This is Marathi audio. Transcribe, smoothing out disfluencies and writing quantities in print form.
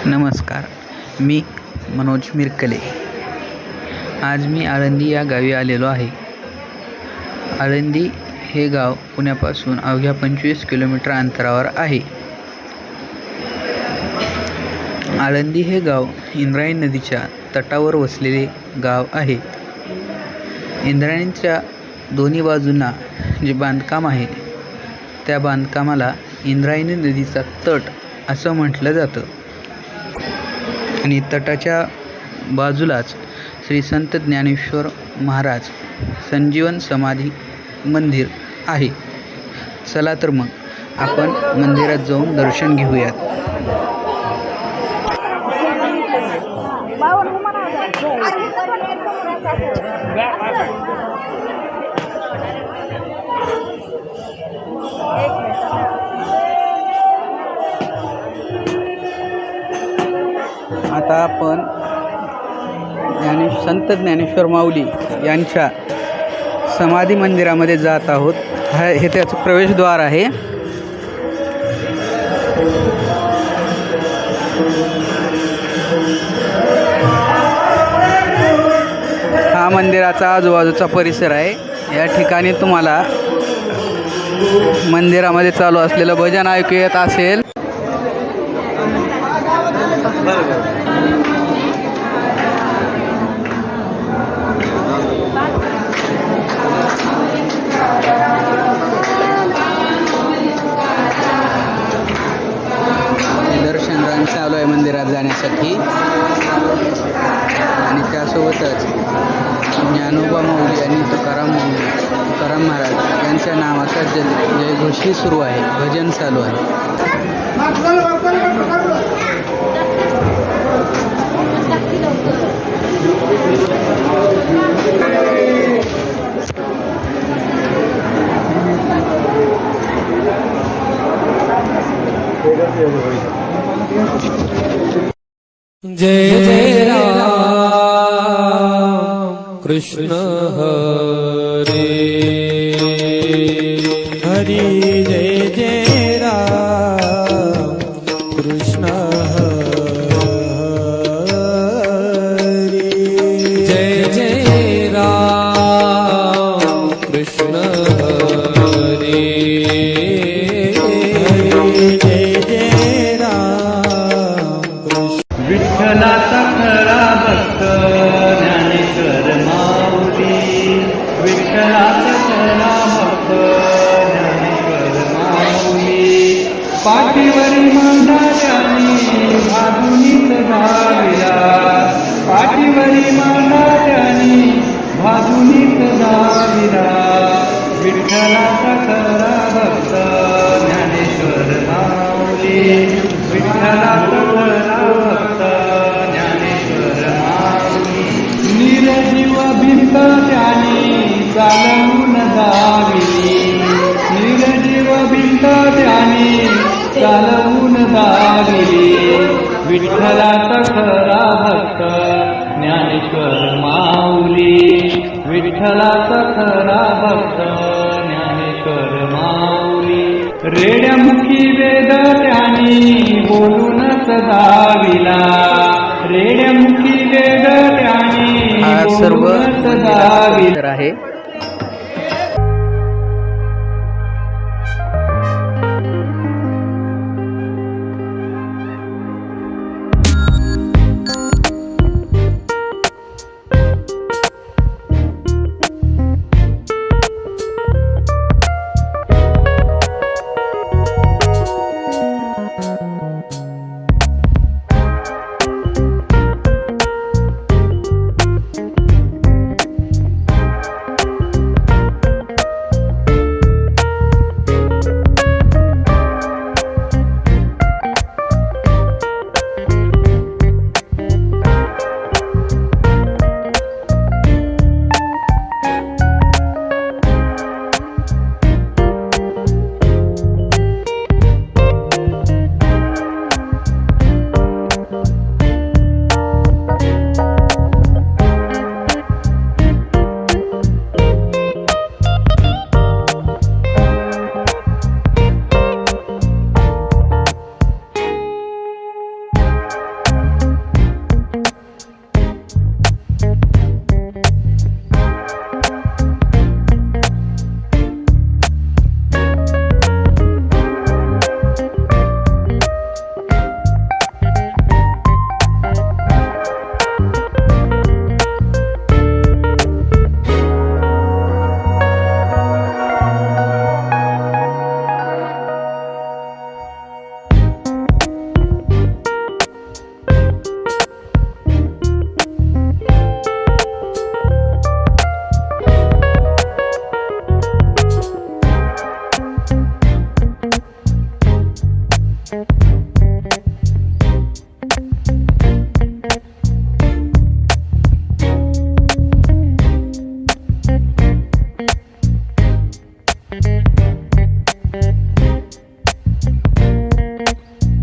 नमस्कार, मी मनोज मिरकले. आज मी आळंदी या गावी आलेलो आहे. आळंदी हे गाव पुण्यापासून अवघ्या 25 किलोमीटर अंतरावर आहे. आळंदी हे गाव इंद्रायणी नदीच्या तटावर वसलेले गाव आहे. इंद्रायणीच्या दोन्ही बाजूंना जे बांधकाम आहे त्या बांधकामाला इंद्रायणी नदीचा तट असं म्हटलं जातं. आणि तटाच्या बाजूलाच श्री संत ज्ञानेश्वर महाराज संजीवन समाधी मंदिर आहे. चला तर मग आपण मंदिरात जाऊन दर्शन घेऊयात. आता आपण संत ज्ञानेश्वर माऊली यांच्या समाधी मंदिरामध्ये जात आहोत. हे त्याचं प्रवेशद्वार आहे. हा मंदिराचा आजूबाजूचा परिसर आहे. या ठिकाणी तुम्हाला मंदिरामध्ये चालू असलेलं भजन ऐकू येत असेल. दर्शन रांग चालू आहे मंदिरात जाण्यासाठी. आणि त्यासोबतच ज्ञानोबा माऊली आणि तुकाराम महाराज यांच्या नावाचा जयघोषही सुरू आहे. भजन चालू आहे. जय जय राम कृष्ण हरे हरि. जय जय राम कृष्ण हरि. जय जय राम कृष्ण हरे. जय जय राम कृष्ण. विठ्ठलाचा खरा भक्त ज्ञानेश्वर माऊली. विठ्ठलाचा खरा भक्त ज्ञानेश्वर माऊली. पाठीवरी मांडाल्यानी भाजुनीत धाविला. पाठीवरी मांडाल्यानी भाजुनीत धाविला. विठ्ठलाचा खरा भक्त ज्ञानेश्वर माऊली. विठ्ठलाचा खरा भक्त ज्ञानेश्वर माऊली. निरजीव भिंत त्याने चालवून दाविली. निरजीव भिंत त्याने चालवून दाविली. विठ्ठलाचा खरा भक्त ज्ञानेश्वर माऊली. विठ्ठलाचा खरा भक्त ज्ञानेश्वर माऊली. रेड्यामुखी वेद त्याने बोलूनच दाविला. रेड्यामुखी वेद त्याने हा सर्व बोलूनच दाविला आहे.